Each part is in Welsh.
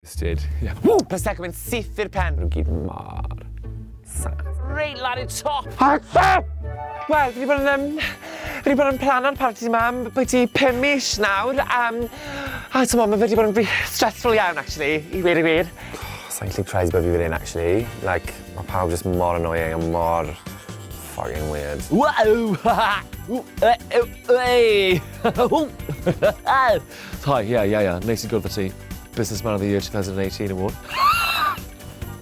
Styd, ie. Ww! Prosecco mynd syth i'r pen. Nhw'n gyd mor sad. Reit lan i'r top. Wel, fi wedi bod yn plan ar parti yma am bwyty 5 mis nawr. A t'mo, mae wedi bod yn stressful iawn, actually, I wir. Sa'n gallu credu bod fi fan hyn, actually. Like, mae pawb just mor annoying a mor fucking weird. Wow! Hey! Hi, yeah. Nice i gwrdd o ti. Businessman of the Year 2018 award.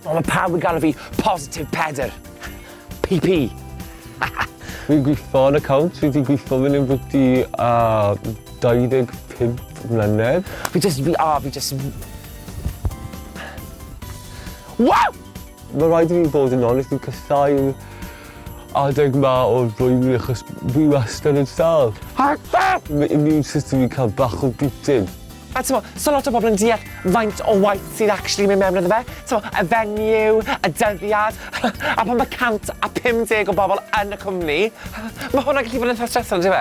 Mae pawb yn galw fi positive peder. PP. Fi'n gweithio yn account, fi wedi gweithio fan hyn bwyty 25 mlynedd. Fi just... Wow! Mae rhaid i fi bod yn onest, fi'n cysau adeg yma o'r blwyddyn achos fi wastad yn sal. Mae immune system fi'n cael bach o beating. A t'mo, so lot o bobl yn deall faint o waith sydd actually mynd mewn iddo fe. T'mo, y venue, y dyddiad, a pan mae 150 o bobl yn y cwmni, mae hwnna'n gallu bod yn eitha stressful, di fe?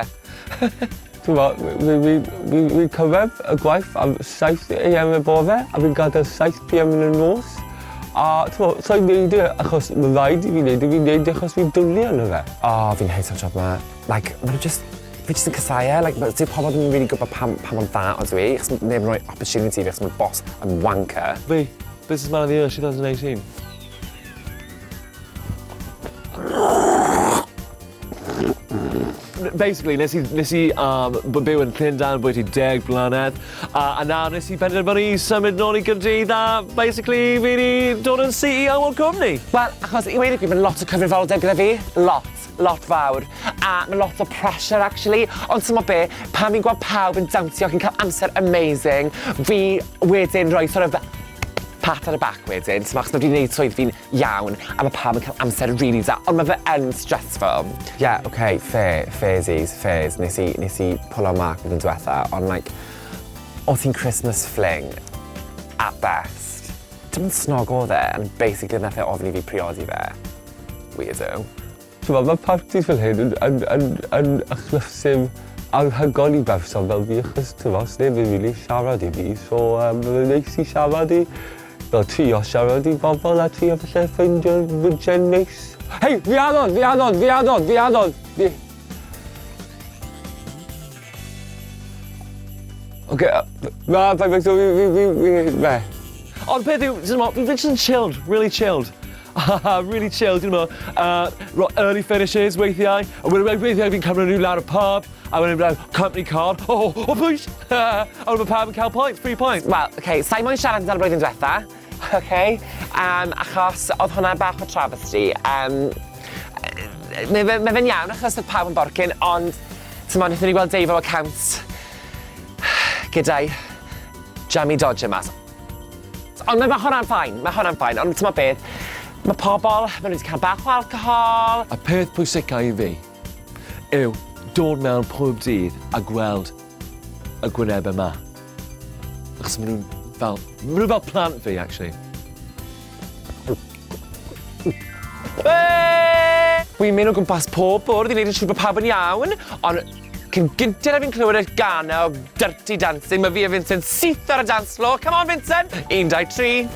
Fi'n cyfeb y gwaith am 7 AM y bore, a fi'n gadael 7 PM yn y nos. A t'mo, sa'n neud e achos mae rhaid i fi neud e, fi'n neud e achos fi'n dwlu yno fe. Fi'n heitio'r job yma. Like, fi jyst yn cysau e. Like, dyw pobl ddim yn really gwybod pam o'n dda o dwi, achos neb yn rhoi opportunity fi, achos mae'r boss yn wanker. Fi, Businessman of the Year 2018. Basically, nes i byw yn Llundain bwyty 10 blynedd, a nawr nes i penderfynu i symud nôl I Gaerdydd a basically fi wedi dod yn CEO o'r cwmni. Wel, achos I wedi gwybod lot o cyfrifoldeb gyda fi, lot fawr, a mae lot o pressure actually, ond t'mo be, pan fi'n gweld pawb yn dawnsio ac yn cael amser amazing, fi wedyn rhoi sort of pat ar y back wedyn, t'mo, achos mae wedi gwneud swydd fi'n iawn, a mae pawb yn cael amser really da, ond mae fe yn stressful. Yeah, okay, fairs. Nes i pull on mark blwyddyn diwetha, ond like, o ti'n Christmas fling, at best. Dim yn snog o dde, and basically nath e ofni fi priodi fe. Weirdo. Mae partis fel hyn yn achlysym anhygoel I berson fel fi, achos os neb yn rili siarad I fi, so mae'n neis I siarad I, fel trio siarad I bobl a trio falle ffeindio'r fydgen neis. Hei, fi anon! Oce, fe. Ond peth yw, fi'n just yn chilled, really chilled. Really chilled, you know, early finishes weithiau, a weithiau fi'n cymryd nhw lawr y pub, a wedyn fi'n company car, pwys! A wedyn mae pawb yn cael points, 3 points. Wel, okay, sa'i moyn siarad amdano'r blwyddyn diwetha, okay? Achos oedd hwnna bach o travesty. Mae fe'n iawn achos oedd pawb yn borcyn, ond t'mo, wnaethon ni gweld Dave o accounts gyda'i Jamie Dodger mas. Ond mae hwnna'n ffain, ond t'mo beth, mae pobl, maen nhw wedi cael bach o alcohol. Y peth pwysicaf I fi yw dod mewn pob dydd a gweld y gwyneb yma. Achos maen nhw fel plant fi, actually. Wi'n mynd o gwmpas pob bwrdd I wneud yn siŵr bod pawb yn iawn, ond cyn gyntaf fi'n clywed y gana o dirty dancing, mae fi a Vincent syth ar y dance floor. Come on, Vincent! 1, 2, 3.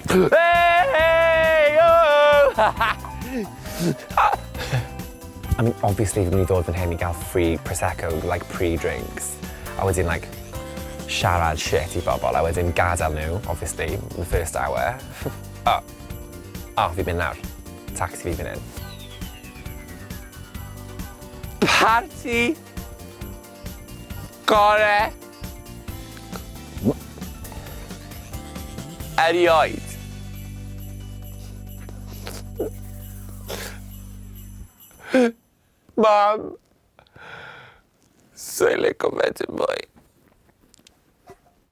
Hey, oh! I mean, obviously, fi'n mynd I ddod fan hyn I gael free Prosecco, like pre-drinks. A wedyn, like, siarad shit I bobl, a wedyn gadael nhw, obviously, in the first hour. Fi'n mynd nawr. Taxi fi fan hyn. Parti gore erioed. Mam, sa'n licio fe dim mwy.